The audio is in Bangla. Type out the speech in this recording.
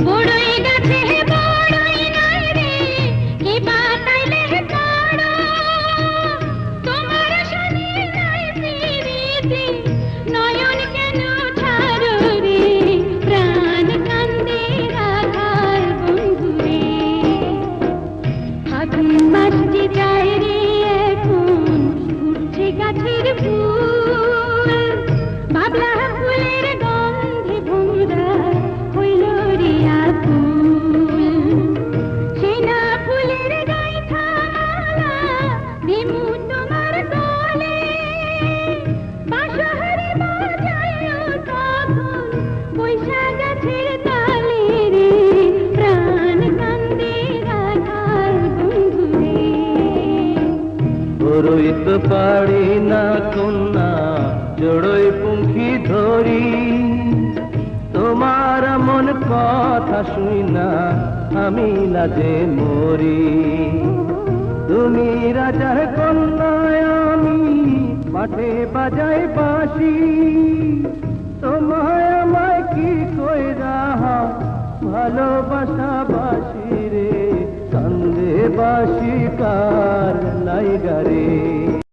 বড়ই গাছে বড়ই নাই রে, কি বাতাইলে পড়ো, তোমার শনি নাই প্রীতি, নয়ন কেন ছাড়ো রে, প্রাণ কান্দে রাধার বন্ধু রে। ফাগুন মাস যে যায় রে এখন, উঠছে গাছের ফুল, বাবলা ফুলের গন্ধে ভোমরা হইল রে আকুল। সেনা ফুলের গাইথা মালা দিমু তোমার গলে, বাঁশহারি বাজাইও তখন বৈশা গাছের তালে রে, প্রাণ কান্দে রাধার বন্ধু রে। বড়ই তো পারি না কন্যা জড়ই পুঙ্খি ধরি, তোমার মন কথা শুই না আমি লাজে মরি। তুমি রাজার কন্যা আমি মাঠে বাজাই বাঁশি, তোমায় আমায় কি কইরা ভালোবাসা বাসি রে, কান্দে বাসি কার নাই গারে।